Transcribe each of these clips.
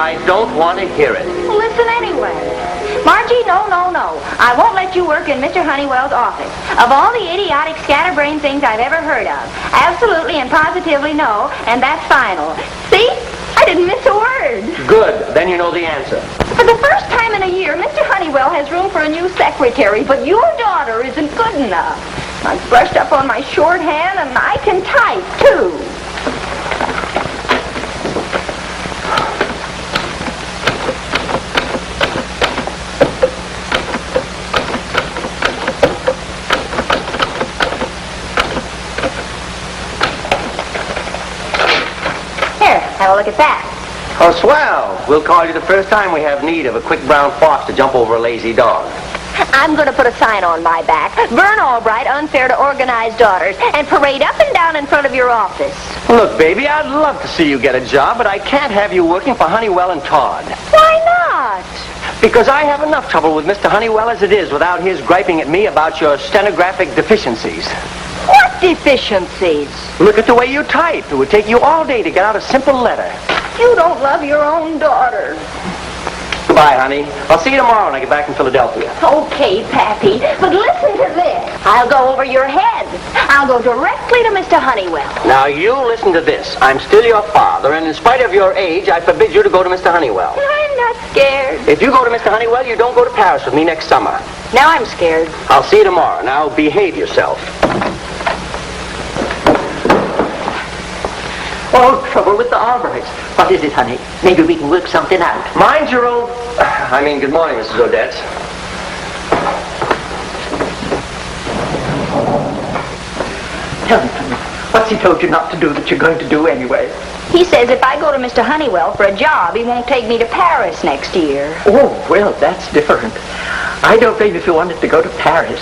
I don't want to hear it. Well, listen anyway. Margie, no. I won't let you work in Mr. Honeywell's office. Of all the idiotic, scatterbrained things I've ever heard of, absolutely and positively no, and that's final. See? I didn't miss a word. Good. Then you know the answer. For the first time in a year, Mr. Honeywell has room for a new secretary, but your daughter isn't good enough. I've brushed up on my shorthand, and I can type, too. Have a look at that. Oh, swell. We'll call you the first time we have need of a quick brown fox to jump over a lazy dog. I'm going to put a sign on my back. Burn Albright, unfair to organized daughters, and parade up and down in front of your office. Look, baby, I'd love to see you get a job, but I can't have you working for Honeywell and Todd. Why not? Because I have enough trouble with Mr. Honeywell as it is without his griping at me about your stenographic deficiencies. What deficiencies? Look at the way you type. It would take you all day to get out a simple letter. You don't love your own daughter. Goodbye, honey. I'll see you tomorrow when I get back from Philadelphia. Okay, Pappy, but listen to this. I'll go over your head. I'll go directly to Mr. Honeywell. Now, you listen to this. I'm still your father, and in spite of your age, I forbid you to go to Mr. Honeywell. I'm not scared. If you go to Mr. Honeywell, you don't go to Paris with me next summer. Now I'm scared. I'll see you tomorrow. Now, behave yourself. All trouble with the Albrights. What is it, honey? Maybe we can work something out. Mind your own... good morning, Mrs. Odette. Tell me, honey, what's he told you not to do that you're going to do anyway? He says if I go to Mr. Honeywell for a job, he won't take me to Paris next year. Oh, well, that's different. I don't blame you if you wanted to go to Paris.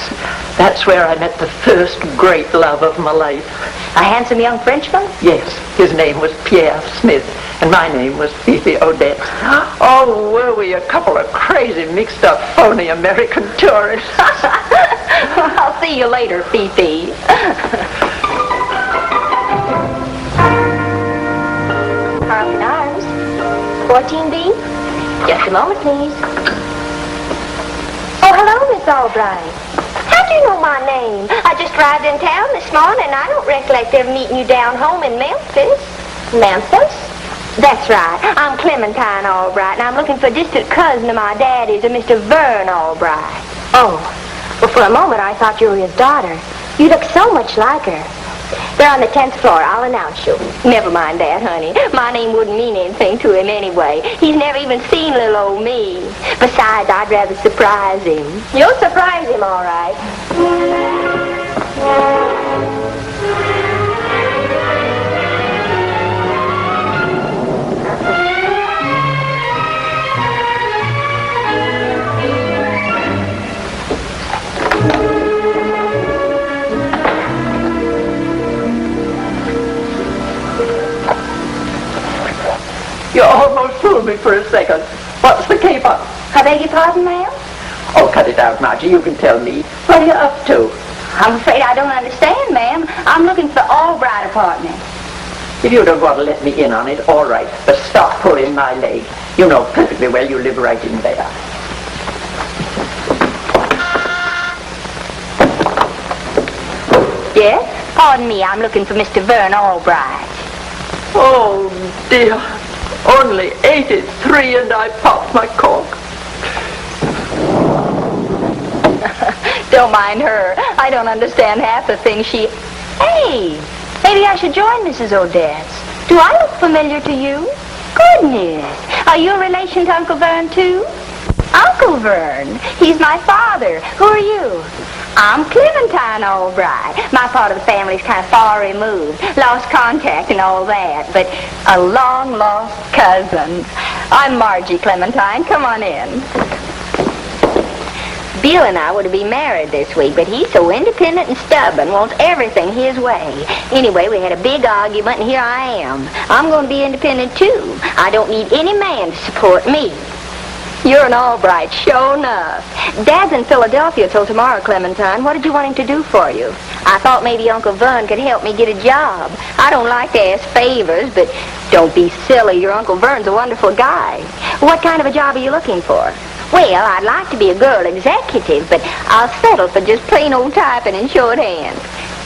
That's where I met the first great love of my life. A handsome young Frenchman? Yes, his name was Pierre Smith, and my name was Fifi Odette. Oh, were we a couple of crazy, mixed-up, phony American tourists? I'll see you later, Fifi. Harlem Arms, 14B. Just a moment, please. Oh, hello, Miss Albright. How do you know my name? I just arrived in town this morning, and I don't recollect ever meeting you down home in Memphis. Memphis? That's right. I'm Clementine Albright, and I'm looking for a distant cousin of my daddy's, a Mr. Vern Albright. Oh, well, for a moment I thought you were his daughter. You look so much like her. They're on the 10th floor. I'll announce you. Never mind that, honey. My name wouldn't mean anything to him anyway. He's never even seen little old me. Besides, I'd rather surprise him. You'll surprise him, all right. You almost fooled me for a second. What's the caper? I beg your pardon, ma'am? Oh, cut it out, Margie. You can tell me. What are you up to? I'm afraid I don't understand, ma'am. I'm looking for the Albright apartment. If you don't want to let me in on it, all right. But stop pulling my leg. You know perfectly well you live right in there. Yes? Pardon me, I'm looking for Mr. Vern Albright. Oh, dear. Only 83 and I popped my cork. Don't mind her. I don't understand half the things she... Hey, maybe I should join Mrs. Odette's. Do I look familiar to you? Goodness. Are you a relation to Uncle Vern, too? Uncle Vern. He's my father. Who are you? I'm Clementine Albright. My part of the family's kind of far removed. Lost contact and all that. But a long-lost cousin. I'm Margie, Clementine. Come on in. Bill and I were to be married this week, but he's so independent and stubborn, wants everything his way. Anyway, we had a big argument, and here I am. I'm going to be independent, too. I don't need any man to support me. You're an Albright, sure enough. Dad's in Philadelphia till tomorrow, Clementine. What did you want him to do for you? I thought maybe Uncle Vern could help me get a job. I don't like to ask favors, but don't be silly. Your Uncle Vern's a wonderful guy. What kind of a job are you looking for? Well, I'd like to be a girl executive, but I'll settle for just plain old typing and shorthand.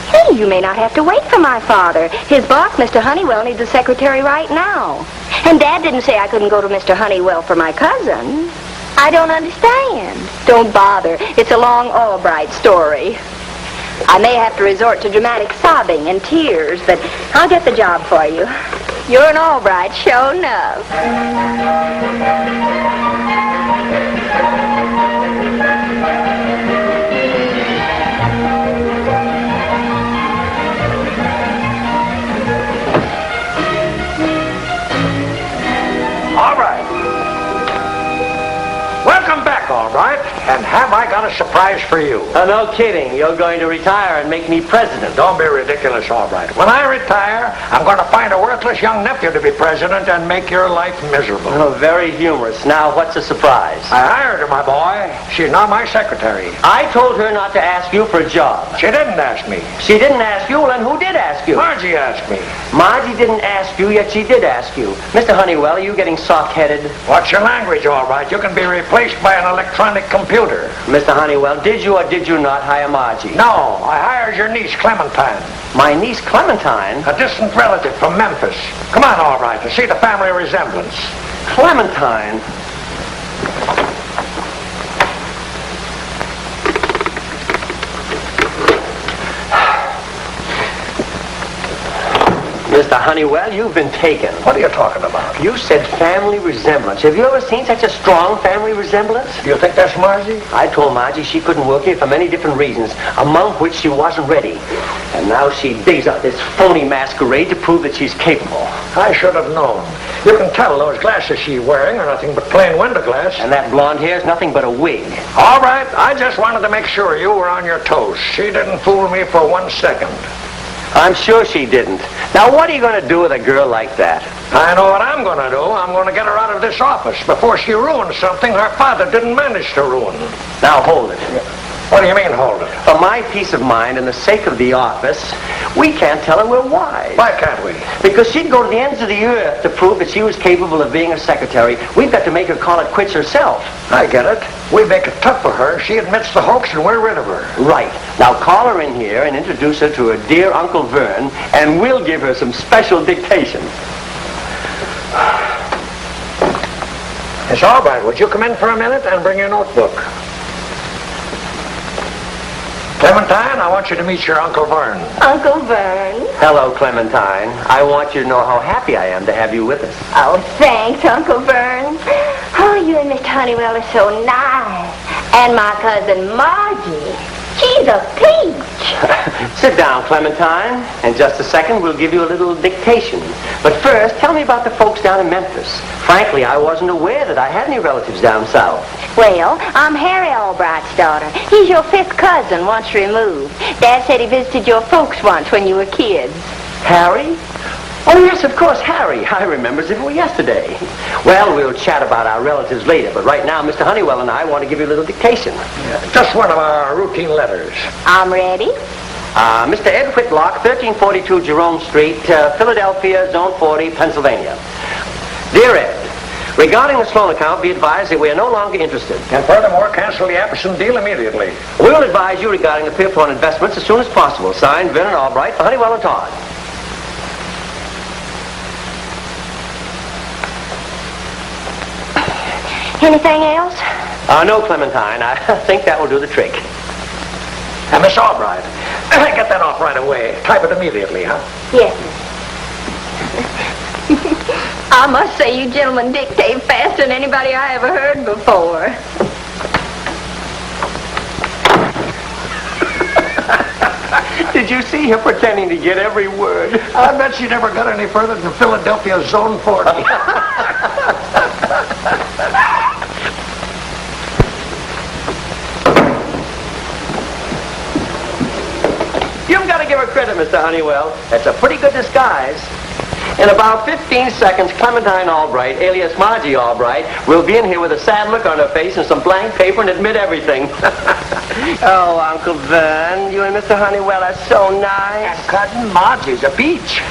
Hey, you may not have to wait for my father. His boss, Mr. Honeywell, needs a secretary right now. And Dad didn't say I couldn't go to Mr. Honeywell for my cousin. I don't understand. Don't bother. It's a long Albright story. I may have to resort to dramatic sobbing and tears, but I'll get the job for you. You're an Albright, sure enough. Albright, and have I got a surprise for you? No kidding. You're going to retire and make me president. Don't be ridiculous, Albright. When I retire, I'm going to find a worthless young nephew to be president and make your life miserable. Oh, very humorous. Now, what's the surprise? I hired her, my boy. She's now my secretary. I told her not to ask you for a job. She didn't ask me. She didn't ask you? Well, then who did ask you? Margie asked me. Margie didn't ask you, yet she did ask you. Mr. Honeywell, are you getting soft-headed? What's your language, Albright? You can be replaced by an electronic computer. Mr. Honeywell, did you or did you not hire Margie? No, I hired your niece, Clementine. My niece, Clementine? A distant relative from Memphis. Come on, Albright, to see the family resemblance. Clementine? Mr. Honeywell, you've been taken. What are you talking about? You said family resemblance. Have you ever seen such a strong family resemblance? Do you think that's Margie? I told Margie she couldn't work here for many different reasons, among which she wasn't ready. And now she digs up this phony masquerade to prove that she's capable. I should have known. You can tell those glasses she's wearing are nothing but plain window glass. And that blonde hair is nothing but a wig. All right, I just wanted to make sure you were on your toes. She didn't fool me for 1 second. I'm sure she didn't. Now, what are you going to do with a girl like that? I know what I'm going to do. I'm going to get her out of this office before she ruins something her father didn't manage to ruin. Now, hold it. What do you mean, hold it? For my peace of mind and the sake of the office, we can't tell her we're wise. Why can't we? Because she'd go to the ends of the earth to prove that she was capable of being a secretary. We've got to make her call it quits herself. I get it. We make it tough for her. She admits the hoax and we're rid of her. Right. Now call her in here and introduce her to her dear Uncle Vern, and we'll give her some special dictation. It's all right. Would you come in for a minute and bring your notebook? Clementine, I want you to meet your Uncle Vern. Uncle Vern. Hello, Clementine. I want you to know how happy I am to have you with us. Oh, thanks, Uncle Vern. Oh, you and Mr. Honeywell are so nice. And my cousin Margie. She's a peach. Sit down, Clementine. In just a second, we'll give you a little dictation. But first, tell me about the folks down in Memphis. Frankly, I wasn't aware that I had any relatives down south. Well, I'm Harry Albright's daughter. He's your 5th cousin, once removed. Dad said he visited your folks once when you were kids. Harry? Oh, yes, of course, Harry. I remember as if it were yesterday. Well, we'll chat about our relatives later, but right now, Mr. Honeywell and I want to give you a little dictation. Just one of our routine letters. I'm ready. Mr. Ed Whitlock, 1342 Jerome Street, Philadelphia, Zone 40, Pennsylvania. Dear Ed, regarding the Sloan account, be advised that we are no longer interested. And furthermore, cancel the Apperson deal immediately. We will advise you regarding the Pierpont investments as soon as possible. Signed, Vernon Albright for Honeywell and Todd. Anything else? No, Clementine. I think that will do the trick. And Miss Albright, get that off right away. Type it immediately, huh? Yes. I must say you gentlemen dictate faster than anybody I ever heard before. Did you see her pretending to get every word? I bet she never got any further than Philadelphia Zone 40. You've got to give her credit, Mr. Honeywell. That's a pretty good disguise. In about 15 seconds, Clementine Albright, alias Margie Albright, will be in here with a sad look on her face and some blank paper and admit everything. Oh, Uncle Vern, you and Mr. Honeywell are so nice. And Cousin Margie's a peach.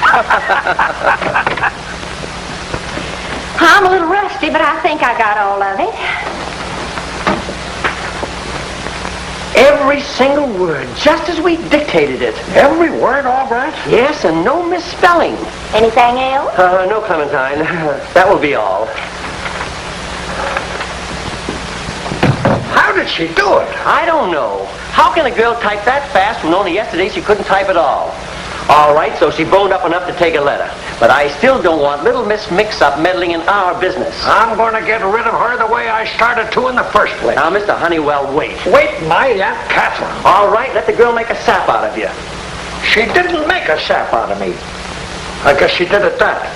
I'm a little rusty, but I think I got all of it. Every single word, just as we dictated it. Every word, all right? Yes, and no misspelling. Anything else? No, Clementine. That will be all. How did she do it? I don't know. How can a girl type that fast when only yesterday she couldn't type at all? All right, so she boned up enough to take a letter. But I still don't want little Miss Mix-Up meddling in our business. I'm going to get rid of her the way I started to in the first place. Now, Mr. Honeywell, wait. Wait, my Aunt Catherine. All right, let the girl make a sap out of you. She didn't make a sap out of me. I guess she did at that.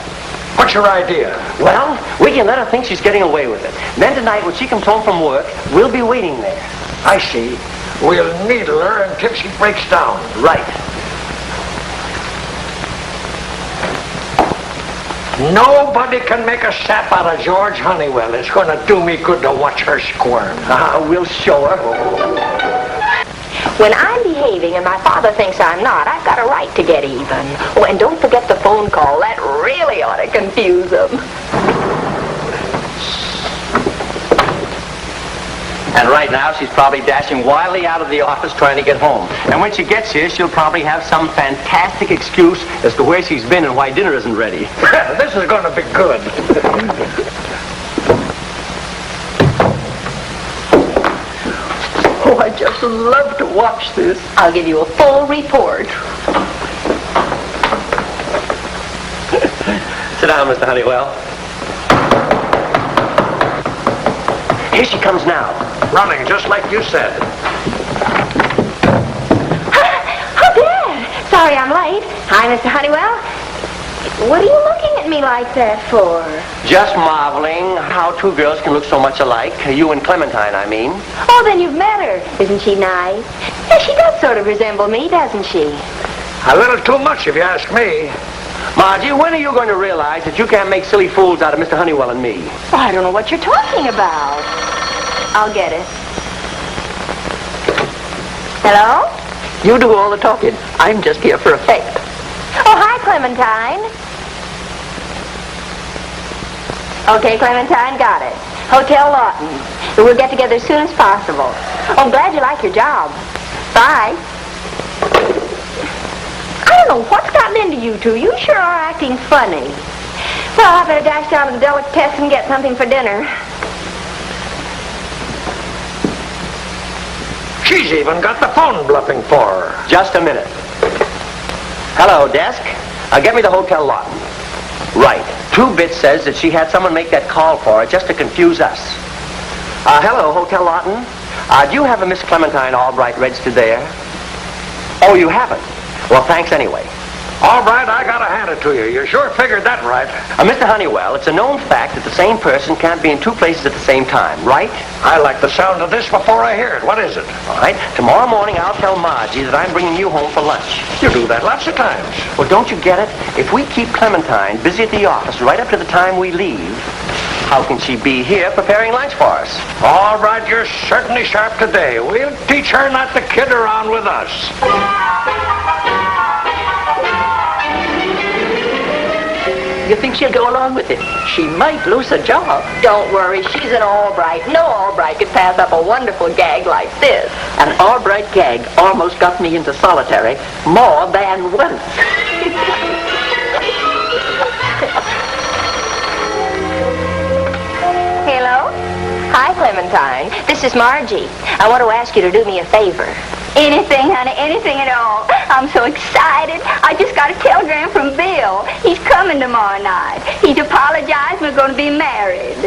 What's your idea? Well, we can let her think she's getting away with it. Then tonight, when she comes home from work, we'll be waiting there. I see. We'll needle her until she breaks down. Right. Nobody can make a sap out of George Honeywell. It's going to do me good to watch her squirm. We'll show her. When I'm behaving and my father thinks I'm not, I've got a right to get even. Oh, and don't forget the phone call. That really ought to confuse them. And right now, she's probably dashing wildly out of the office trying to get home. And when she gets here, she'll probably have some fantastic excuse as to where she's been and why dinner isn't ready. This is going to be good. Oh, I just love to watch this. I'll give you a full report. Sit down, Mr. Honeywell. Here she comes now. Running, just like you said. Oh, Dad. Sorry I'm late. Hi, Mr. Honeywell. What are you looking at me like that for? Just marveling how two girls can look so much alike. You and Clementine, I mean. Oh, then you've met her. Isn't she nice? Yeah, she does sort of resemble me, doesn't she? A little too much, if you ask me. Margie, when are you going to realize that you can't make silly fools out of Mr. Honeywell and me? Oh, I don't know what you're talking about. I'll get it. Hello? You do all the talking. I'm just here for effect. Oh, hi, Clementine. Okay, Clementine, got it. Hotel Lawton. We'll get together as soon as possible. Oh, I'm glad you like your job. Bye. I don't know what's gotten into you two. You sure are acting funny. Well, I better dash down to the delicatessen and get something for dinner. She's even got the phone bluffing for her. Just a minute. Hello, desk. Get me the Hotel Lawton. Right. 2 bits says that she had someone make that call for her just to confuse us. Hello, Hotel Lawton. Do you have a Miss Clementine Albright registered there? Oh, you haven't? Well, thanks anyway. All right, I got to hand it to you. You sure figured that right. Mr. Honeywell, it's a known fact that the same person can't be in 2 places at the same time, right? I like the sound of this before I hear it. What is it? All right. Tomorrow morning, I'll tell Margie that I'm bringing you home for lunch. You do that lots of times. Well, don't you get it? If we keep Clementine busy at the office right up to the time we leave, how can she be here preparing lunch for us? All right, you're certainly sharp today. We'll teach her not to kid around with us. You think she'll go along with it? She might lose her job. Don't worry, she's an Albright. No Albright could pass up a wonderful gag like this. An Albright gag almost got me into solitary more than once. Hello? Hi, Clementine. This is Margie. I want to ask you to do me a favor. Anything, honey, anything at all. I'm so excited. I just got a telegram from Bill. He's coming tomorrow night. He's apologized. We're going to be married.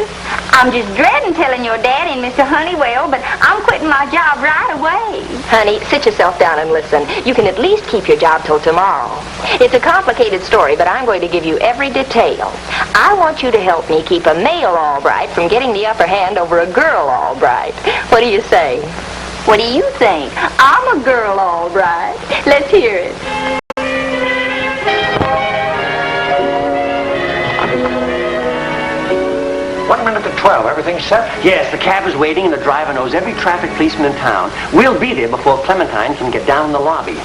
I'm just dreading telling your daddy and Mr. Honeywell, but I'm quitting my job right away. Honey, sit yourself down and listen. You can at least keep your job till tomorrow. It's a complicated story, but I'm going to give you every detail. I want you to help me keep a male Albright from getting the upper hand over a girl Albright. What do you say? What do you think? I'm a girl, all right. Let's hear it. 12. Everything set? Yes, the cab is waiting and the driver knows every traffic policeman in town. We'll be there before Clementine can get down in the lobby.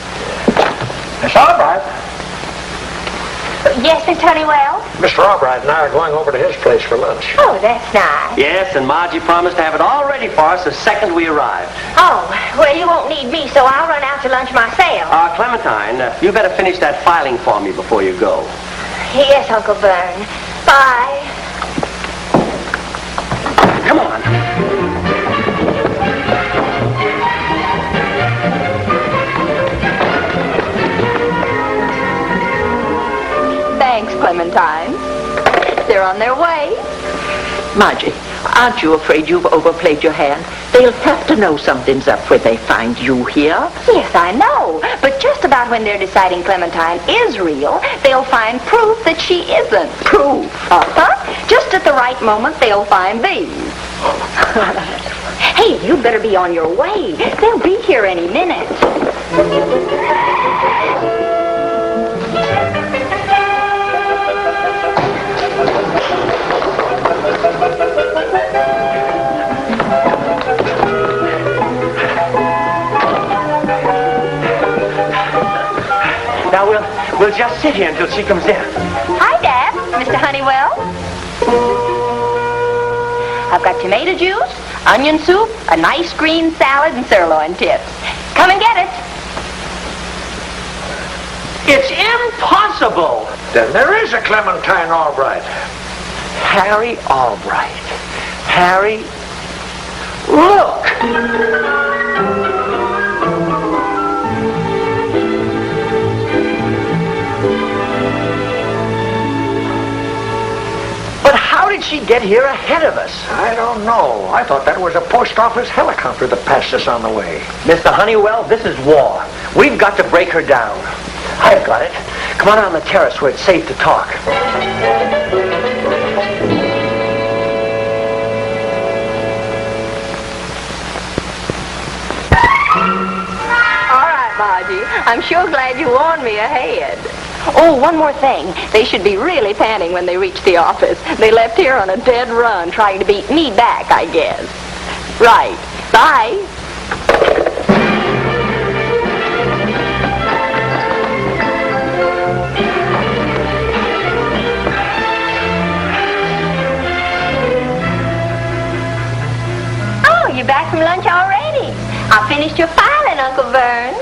Miss Albright. Yes, Mr. Honeywell? Mr. Albright and I are going over to his place for lunch. Oh, that's nice. Yes, and Margie promised to have it all ready for us the second we arrived. Oh, well, you won't need me, so I'll run out to lunch myself. Clementine, you better finish that filing for me before you go. Yes, Uncle Vern. Bye. Come on. Thanks, Clementine. They're on their way. Margie, aren't you afraid you've overplayed your hand? They'll have to know something's up when they find you here. Yes, I know. But just about when they're deciding Clementine is real, they'll find proof that she isn't. Proof? Uh-huh. Just at the right moment, they'll find these. Hey, you'd better be on your way. They'll be here any minute. Now we'll just sit here until she comes in. Hi, Dad. Mr. Honeywell. I've got tomato juice, onion soup, a nice green salad, and sirloin tips. Come and get it. It's impossible! Then there is a Clementine Albright. Harry Albright. Harry, look! But how did she get here ahead of us? I don't know. I thought that was a post office helicopter that passed us on the way. Mr. Honeywell, this is war. We've got to break her down. I've got it. Come on the terrace where it's safe to talk. All right, Margie. I'm sure glad you warned me ahead. Oh, one more thing. They should be really panting when they reach the office. They left here on a dead run, trying to beat me back, I guess. Right. Bye. Oh, you're back from lunch already. I finished your filing, Uncle Vern.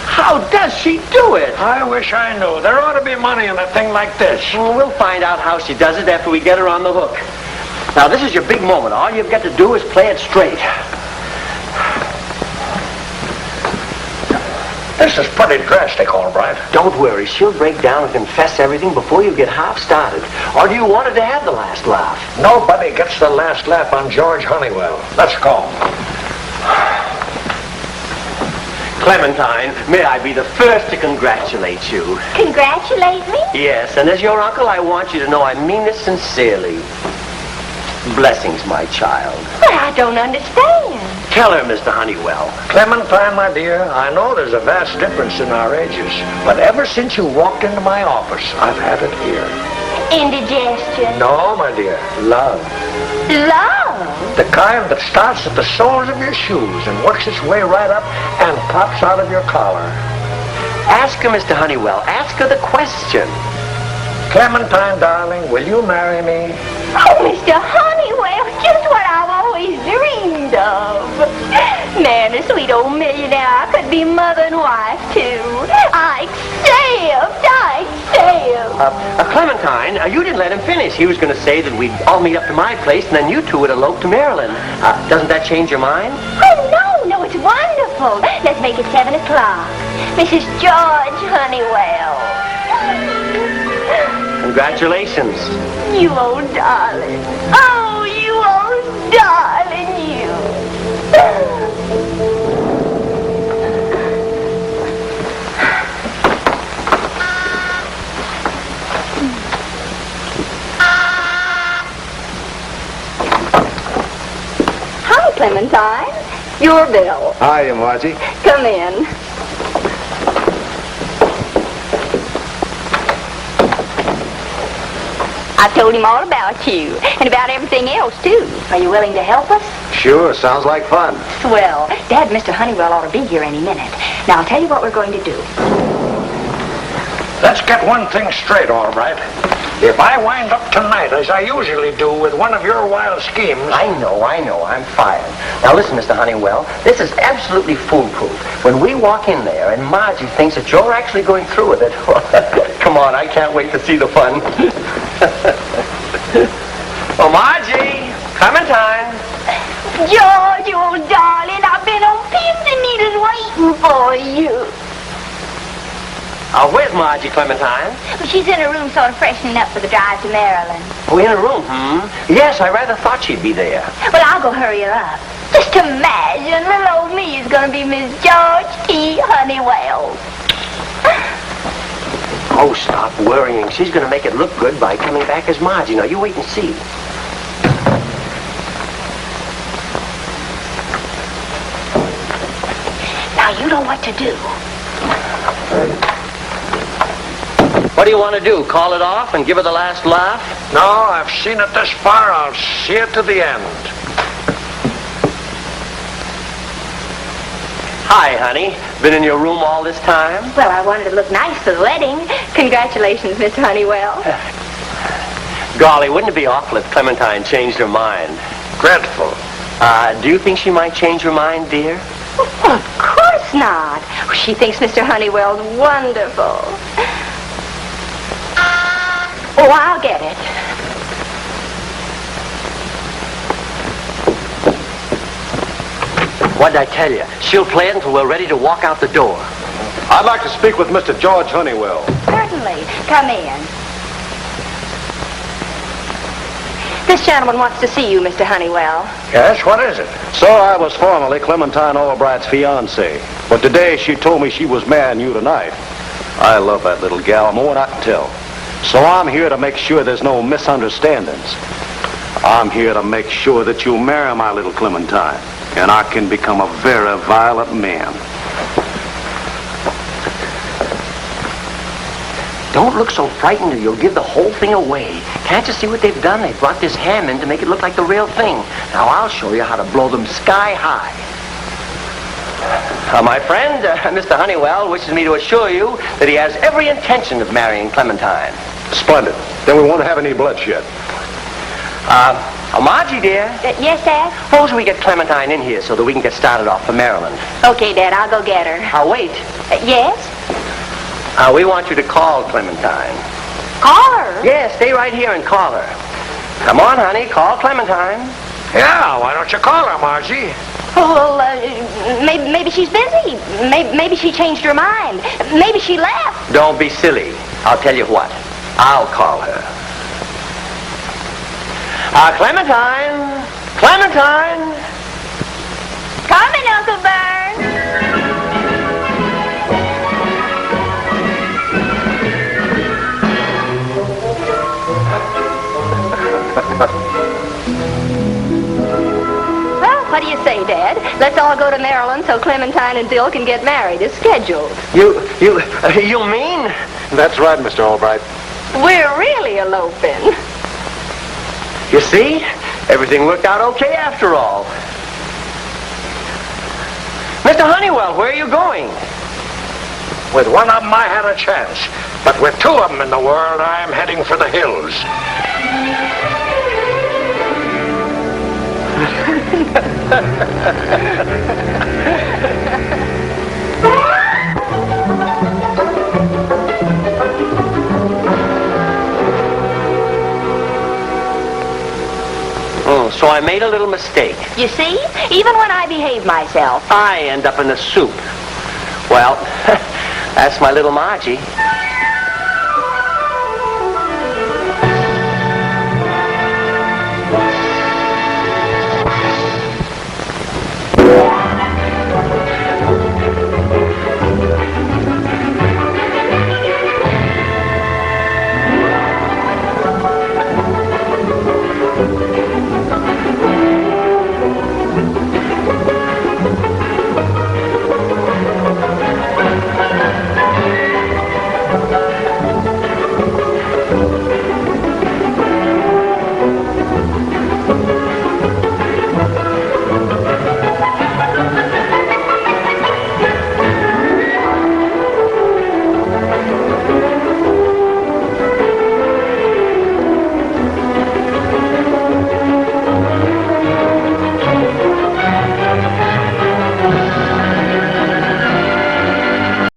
How does she do it? I wish I knew. There ought to be money in a thing like this. Well, we'll find out how she does it after we get her on the hook. Now, this is your big moment. All you've got to do is play it straight. This is pretty drastic, Albright. Don't worry. She'll break down and confess everything before you get half started. Or do you want her to have the last laugh? Nobody gets the last laugh on George Honeywell. Let's go. Clementine, may I be the first to congratulate you? Congratulate me? Yes, and as your uncle, I want you to know I mean this sincerely. Blessings, my child. But I don't understand. Tell her, Mr. Honeywell. Clementine, my dear, I know there's a vast difference in our ages, but ever since you walked into my office, I've had it here. Indigestion. No, my dear, love. Love. The kind that starts at the soles of your shoes and works its way right up and pops out of your collar. Ask her, Mr. Honeywell. Ask her the question. Clementine, darling, will you marry me? Oh, Mr. Honeywell, just what I've always dreamed of. Man, a sweet old millionaire, I could be mother and wife, too. I accept. Clementine, you didn't let him finish. He was going to say that we'd all meet up to my place, and then you two would elope to Maryland. Doesn't that change your mind? Oh, no, it's wonderful. Let's make it 7 o'clock. Mrs. George Honeywell. Congratulations. You old darling. Oh, you old darling, you. Hi, Clementine. Your bill. Hiya, Margie. Come in. I've told him all about you, and about everything else, too. Are you willing to help us? Sure, sounds like fun. Swell. Dad, Mr. Honeywell ought to be here any minute. Now, I'll tell you what we're going to do. Let's get one thing straight, all right. If I wind up tonight, as I usually do, with one of your wild schemes... I know, I'm fired. Now listen, Mr. Honeywell, this is absolutely foolproof. When we walk in there and Margie thinks that you're actually going through with it, come on, I can't wait to see the fun. Oh, Margie, Clementine. George, you old darling, I've been on pins and needles waiting for you. Where's Margie, Clementine? Well, she's in her room sort of freshening up for the drive to Maryland. Oh, in her room, Yes, I rather thought she'd be there. Well, I'll go hurry her up. Just imagine, little old me is going to be Miss George T. Honeywell. Oh, stop worrying. She's going to make it look good by coming back as Margie. Now, you wait and see. Now, you know what to do. What do you want to do? Call it off and give her the last laugh? No, I've seen it this far. I'll see it to the end. Hi, honey. Been in your room all this time? Well, I wanted to look nice for the wedding. Congratulations, Mr. Honeywell. Golly, wouldn't it be awful if Clementine changed her mind? Dreadful. Do you think she might change her mind, dear? Of course not. She thinks Mr. Honeywell's wonderful. Oh, I'll get it. What'd I tell you? She'll play it until we're ready to walk out the door. I'd like to speak with Mr. George Honeywell. Certainly. Come in. This gentleman wants to see you, Mr. Honeywell. Yes, what is it? So I was formerly Clementine Albright's fiancé, but today she told me she was marrying you tonight. I love that little gal more than I can tell. So I'm here to make sure there's no misunderstandings. I'm here to make sure that you marry my little Clementine, and I can become a very violent man. Don't look so frightened or you'll give the whole thing away. Can't you see what they've done? They've brought this ham in to make it look like the real thing. Now I'll show you how to blow them sky high. My friend, Mr. Honeywell, wishes me to assure you that he has every intention of marrying Clementine. Splendid. Then we won't have any bloodshed. Margie, dear. Yes, Dad? Suppose we get Clementine in here so that we can get started off for Maryland. Okay, Dad, I'll go get her. Wait. Yes? We want you to call Clementine. Call her? Yes, stay right here and call her. Come on, honey, call Clementine. Yeah, why don't you call her, Margie? Oh, well, maybe she's busy. Maybe she changed her mind. Maybe she left. Don't be silly. I'll tell you what. I'll call her. Clementine! Clementine! Coming, Uncle Vern. Well, what do you say, Dad? Let's all go to Maryland so Clementine and Bill can get married as scheduled. You mean? That's right, Mr. Albright. We're really eloping. You see? Everything worked out okay after all. Mr. Honeywell, where are you going? With one of them, I had a chance. But with two of them in the world, I'm heading for the hills. So I made a little mistake. You see? Even when I behave myself. I end up in the soup. Well, that's my little Margie.